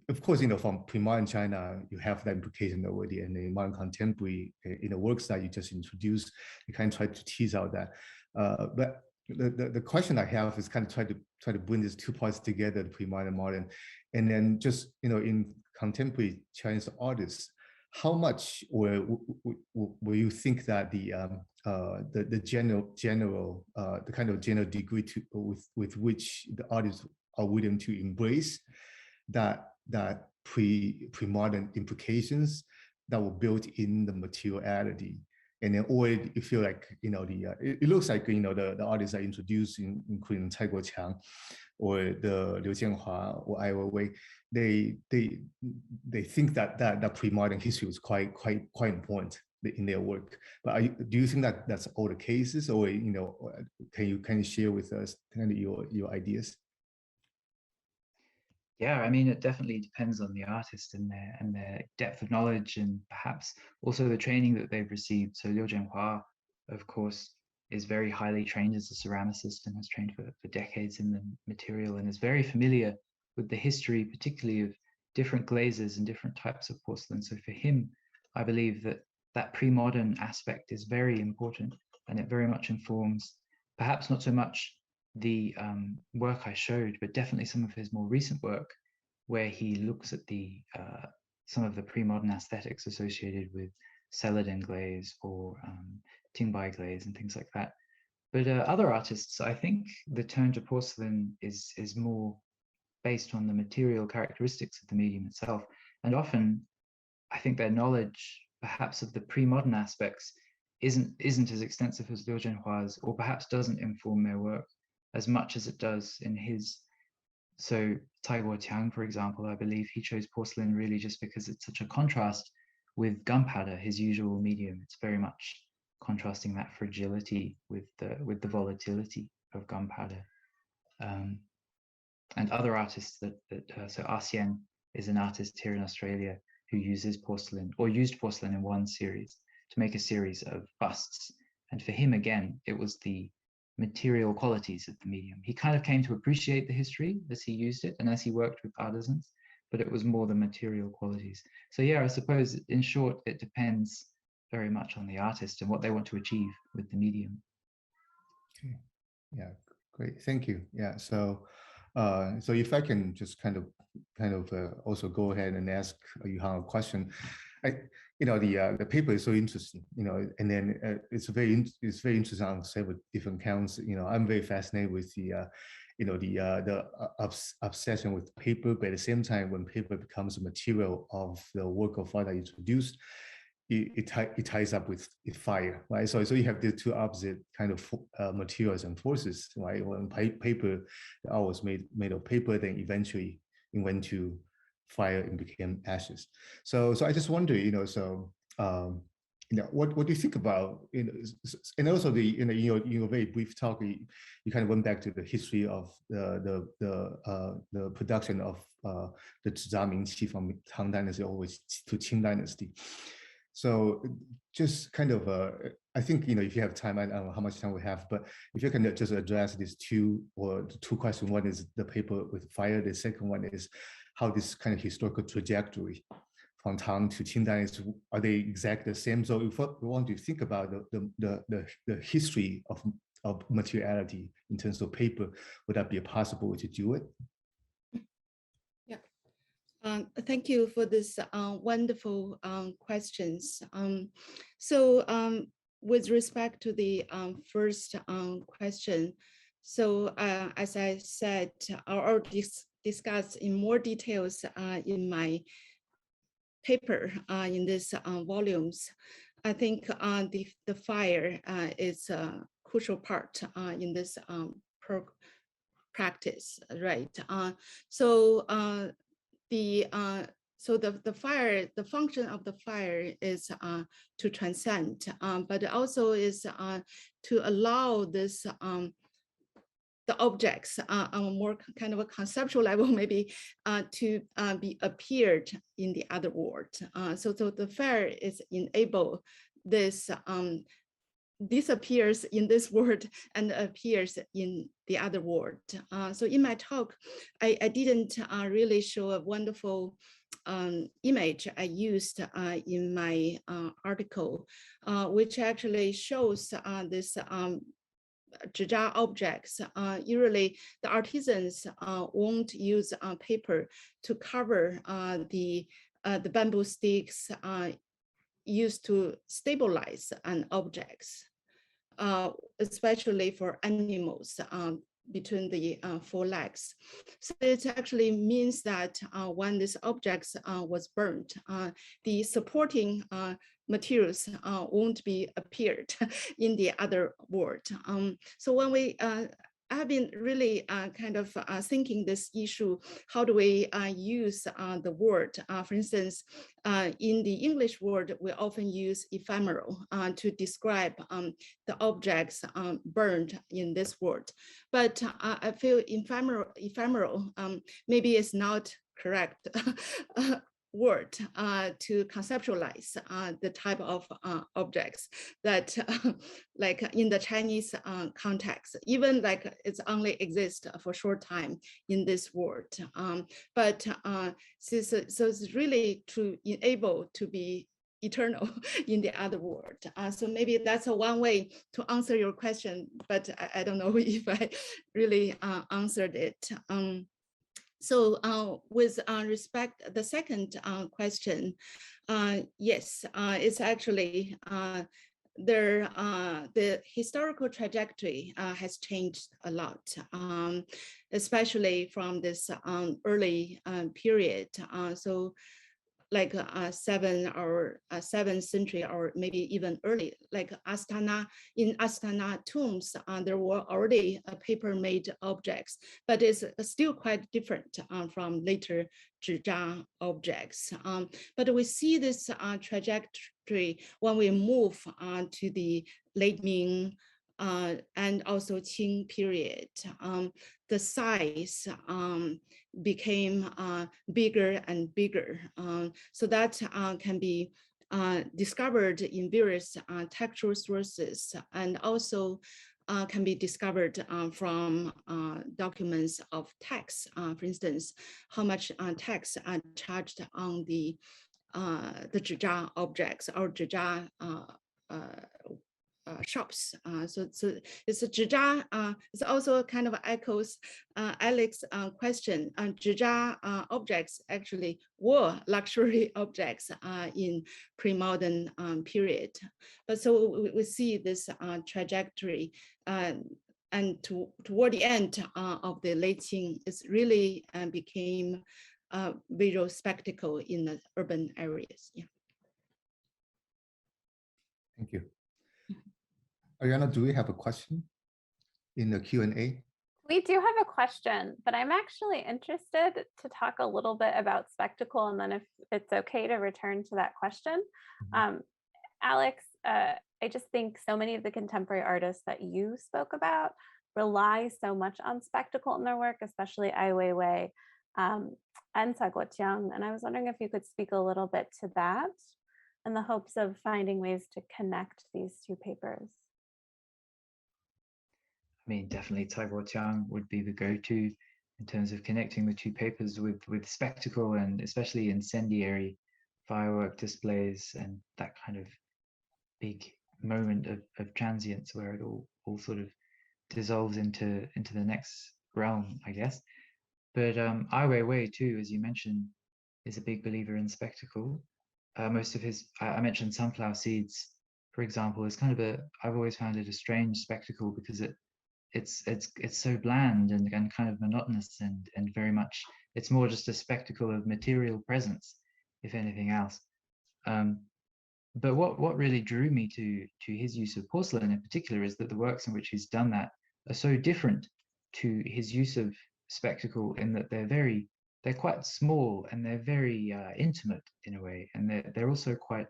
of course, from pre-modern China, you have that implication already, and the modern contemporary works that you just introduced, you kind of try to tease out that. But the question I have is kind of try to bring these two parts together, the pre-modern and modern, and then just in contemporary Chinese artists, how much will you think that the kind of general degree with which the artists are willing to embrace that pre-modern implications that were built in the materiality, and then or you feel like it looks like the artists I introduced, including Cai Guoqiang or the Liu Jianhua or Ai Weiwei, they think that pre-modern history was quite important in their work. But do you think that that's all the cases, or can you share with us kind of your ideas? Yeah, I mean, it definitely depends on the artist and their depth of knowledge, and perhaps also the training that they've received. So Liu Jianhua, of course, is very highly trained as a ceramicist and has trained for decades in the material and is very familiar with the history, particularly of different glazes and different types of porcelain. So for him, I believe that pre-modern aspect is very important, and it very much informs, perhaps not so much the work I showed, but definitely some of his more recent work, where he looks at the some of the pre-modern aesthetics associated with celadon glaze or Qingbai glaze and things like that. But other artists, I think the turn to porcelain is more based on the material characteristics of the medium itself, and often I think their knowledge, perhaps of the pre-modern aspects, isn't as extensive as Liu Jianhua's, or perhaps doesn't inform their work as much as it does in his. So Cai Guoqiang, for example, I believe he chose porcelain really just because it's such a contrast with gunpowder, his usual medium. It's very much contrasting that fragility with the volatility of gunpowder. And other artists so Xian is an artist here in Australia who uses porcelain, or used porcelain in one series to make a series of busts. And for him, again, it was the material qualities of the medium. He kind of came to appreciate the history as he used it and as he worked with artisans, but it was more the material qualities. So yeah, I suppose in short, it depends very much on the artist and what they want to achieve with the medium. Okay, yeah, great, thank you. Yeah, so so if I can just kind of also go ahead and ask Yuhang a question. The paper is so interesting, and then it's very interesting on several different counts. I'm very fascinated with the obsession with paper, but at the same time, when paper becomes a material of the work of art that you introduced, it ties up with fire, right? So you have the two opposite kind of materials and forces, right? When paper, the art was made of paper, then eventually it went to fire and became ashes. So I just wonder, what do you think about, and also in your very brief talk, you kind of went back to the history of the production of the Zhizamingqi from Tang Dynasty always to Qing Dynasty. So just kind of, I think, if you have time, I don't know how much time we have, but if you can just address these two questions. One is the paper with fire. The second one is how this kind of historical trajectory from Tang to Qing Dynasty, are they exactly the same? So if we want to think about the history of materiality in terms of paper, would that be a possible way to do it? Yeah, Thank you for this wonderful questions. With respect to the first question, so as I said, or discussed in more details in my paper in these volumes, I think the fire is a crucial part in this practice, right? The fire, the function of the fire is to transcend, but also is to allow this the objects on a more kind of a conceptual level, maybe to be appeared in the other world. So the fire is enable this disappears in this world and appears in the other world. So in my talk, I didn't really show a wonderful image I used in my article, which actually shows this zhizha objects. Usually the artisans won't use paper to cover the bamboo sticks used to stabilize an objects, especially for animals between the four legs. So it actually means that when this objects was burnt, the supporting materials won't be appeared in the other world. So when we I've been really kind of thinking this issue, how do we use the word? For instance, in the English word, we often use ephemeral to describe the objects burned in this word. But I feel ephemeral maybe is not correct word to conceptualize the type of objects that like in the Chinese context, even like it's only exist for a short time in this world. So it's really to enable to be eternal in the other world. So maybe that's one way to answer your question, but I don't know if I really answered it. So with respect, the second question, yes, it's actually the historical trajectory has changed a lot, especially from this early period. So like 7th century or maybe even early, like in Astana tombs, there were already paper-made objects, but it's still quite different from later zhizha objects. But we see this trajectory when we move to the late Ming and also Qing period. The size became bigger and bigger. So that can be discovered in various textual sources, and also can be discovered from documents of tax. For instance, how much tax are charged on the zhizha objects or zhizha shops. So it's a zhizha, it's also kind of echoes Alex's question. Zhizha objects actually were luxury objects in pre-modern period. But so we see this trajectory and toward the end of the late Qing, it's really became a visual spectacle in the urban areas. Yeah. Thank you. Orianna, do we have a question in the Q&A? We do have a question, but I'm actually interested to talk a little bit about spectacle, and then if it's okay to return to that question. Alex, I just think so many of the contemporary artists that you spoke about rely so much on spectacle in their work, especially Ai Weiwei and Sa Guoqiang. And I was wondering if you could speak a little bit to that in the hopes of finding ways to connect these two papers. I mean, definitely Cai Guoqiang would be the go-to in terms of connecting the two papers with spectacle, and especially incendiary firework displays and that kind of big moment of transience where it all sort of dissolves into the next realm, I guess. But Ai Weiwei too, as you mentioned, is a big believer in spectacle. Most of his, I mentioned sunflower seeds, for example, is kind of I've always found it a strange spectacle because it's so bland and kind of monotonous and very much, it's more just a spectacle of material presence, if anything else. But what really drew me to his use of porcelain in particular is that the works in which he's done that are so different to his use of spectacle in that they're quite small and they're very intimate in a way, and they're also quite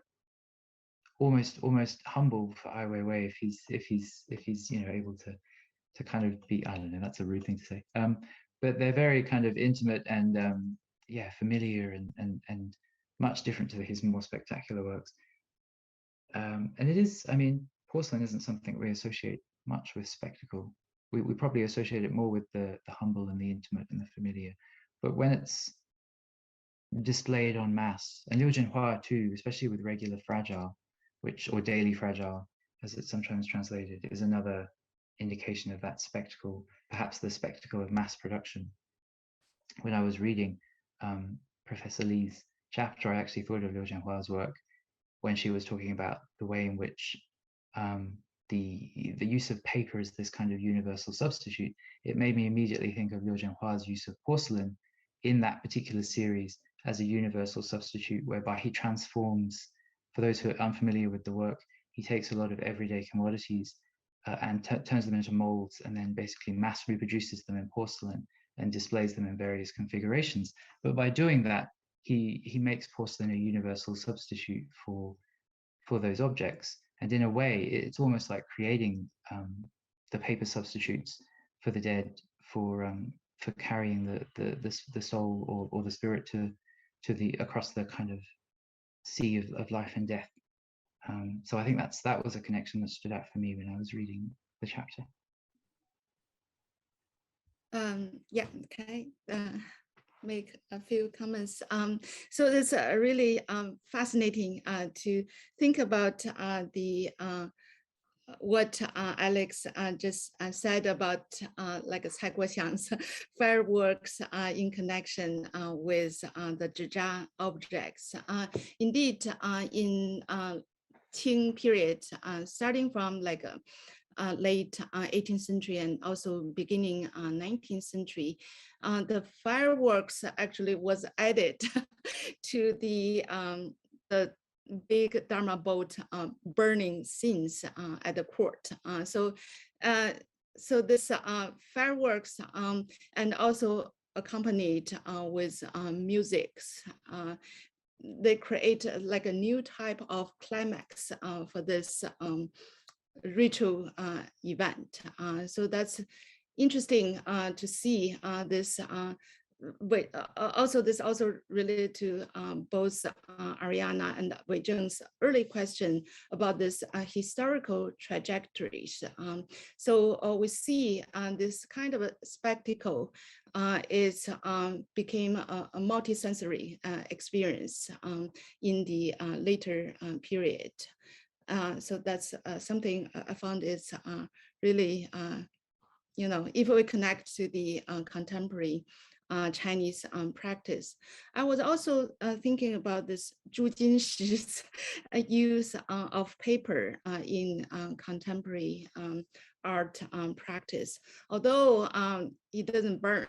almost humble for Ai Weiwei if he's able to kind of be, I don't know, that's a rude thing to say, but they're very kind of intimate and familiar and much different to his more spectacular works. And it is, I mean, porcelain isn't something we associate much with spectacle. We probably associate it more with the humble and the intimate and the familiar. But when it's displayed en masse, and Liu Jianhua too, especially with regular fragile, or daily fragile, as it's sometimes translated, is another indication of that spectacle, perhaps the spectacle of mass production. When I was reading Professor Li's chapter, I actually thought of Liu Jianhua's work when she was talking about the way in which the use of paper as this kind of universal substitute. It made me immediately think of Liu Jianhua's use of porcelain in that particular series as a universal substitute, whereby he transforms, for those who are unfamiliar with the work, he takes a lot of everyday commodities and turns them into molds, and then basically mass reproduces them in porcelain and displays them in various configurations. But by doing that, he makes porcelain a universal substitute for those objects. And in a way, it's almost like creating the paper substitutes for the dead, for carrying the soul or the spirit to across the kind of sea of life and death. So I think that was a connection that stood out for me when I was reading the chapter. Yeah, okay. Make a few comments. So it's really fascinating to think about what Alex just said about like Cai Guoxiang's fireworks in connection with the Zhizha objects. Indeed, in Qing period, starting from like late 18th century and also beginning 19th century, the fireworks actually was added to the big Dharma boat burning scenes at the court. So this fireworks and also accompanied with musics. They create like a new type of climax for this ritual event. So that's interesting to see this. But also this also related to both Orianna and Wei-Cheng's early question about this historical trajectories. So we see this kind of a spectacle became a multi-sensory experience in the later period. So that's something I found is really, if we connect to the contemporary Chinese practice. I was also thinking about this Zhu Jin's use of paper in contemporary art practice. Although he doesn't burn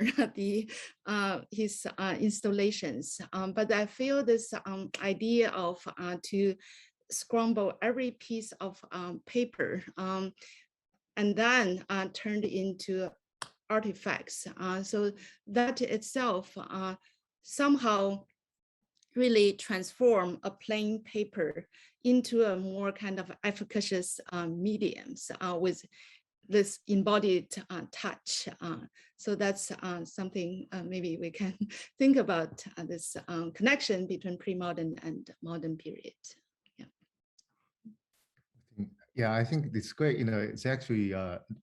his installations, but I feel this idea of to scramble every piece of paper and then turned into artifacts. So that itself somehow really transform a plain paper into a more kind of efficacious mediums with this embodied touch. So that's something maybe we can think about this connection between pre-modern and modern period. Yeah, I think it's great. It's actually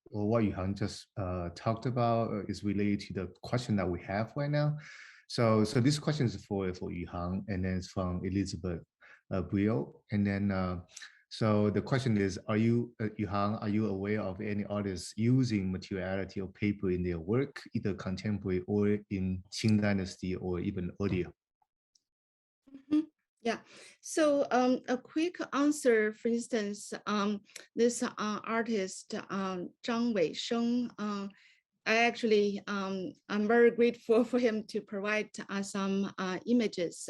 what Yuhang just talked about is related to the question that we have right now. So this question is for Yuhang, and then it's from Elizabeth Brio. And then so the question is, Yuhang, are you aware of any artists using materiality of paper in their work, either contemporary or in Qing Dynasty or even earlier? Yeah, so a quick answer, for instance, this artist, Zhang Wei-Cheng, I actually, I'm very grateful for him to provide some images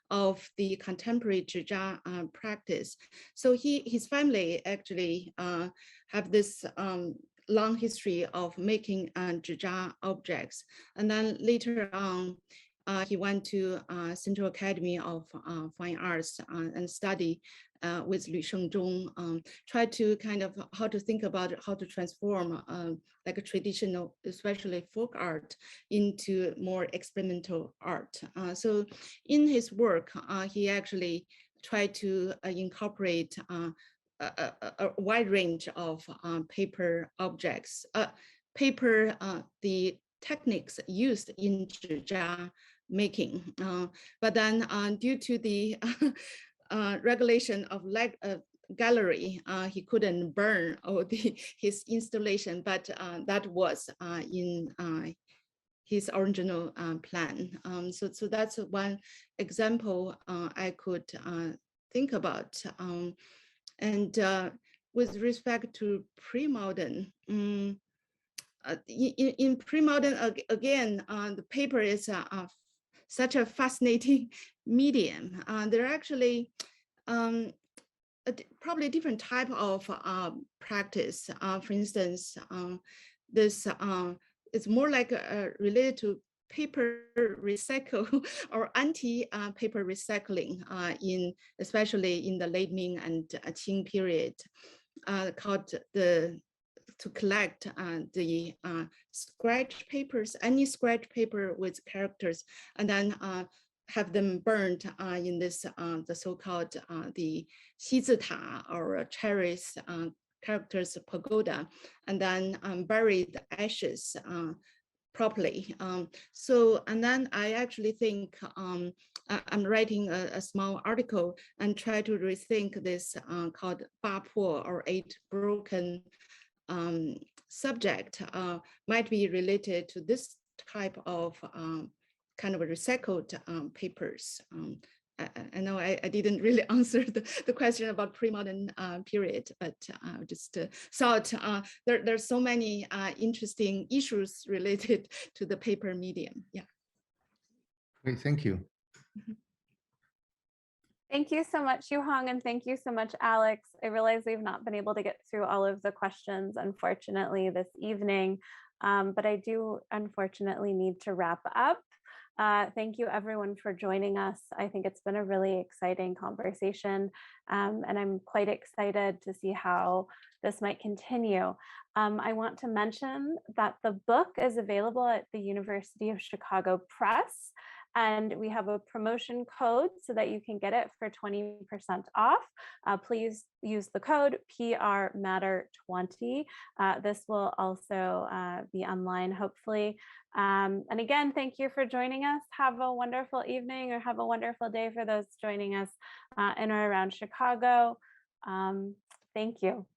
of the contemporary zhizha practice. So his family actually have this long history of making zhizha objects. And then later on, he went to Central Academy of Fine Arts and study with Lu Shengzhong, try to kind of how to think about how to transform like a traditional, especially folk art, into more experimental art. So in his work, he actually tried to incorporate a wide range of paper objects, the techniques used in zhizha making. But then due to the regulation of gallery, he couldn't burn all his installation, but that was in his original plan. So that's one example I could think about. And with respect to pre-modern, in pre-modern, again, the paper is such a fascinating medium. There are actually probably different type of practice. For instance, this is more like related to paper recycle or anti-paper recycling especially in the late Ming and Qing period, called to collect the scratch papers, any scratch paper with characters, and then have them burned in this the so-called the xizita or cherries characters pagoda, and then bury the ashes properly. And then I actually think I'm writing a small article and try to rethink this called Ba Po or 8 broken subject might be related to this type of kind of recycled papers. I know I didn't really answer the question about pre-modern period, but just thought there's so many interesting issues related to the paper medium. Yeah. Great, thank you. Thank you so much, Yuhang, and thank you so much, Alex. I realize we've not been able to get through all of the questions, unfortunately, this evening, but I do unfortunately need to wrap up. Thank you everyone for joining us. I think it's been a really exciting conversation, and I'm quite excited to see how this might continue. I want to mention that the book is available at the University of Chicago Press, and we have a promotion code so that you can get it for 20% off. Please use the code PRMatter20. This will also be online, hopefully. And again, thank you for joining us. Have a wonderful evening or have a wonderful day for those joining us in or around Chicago. Thank you.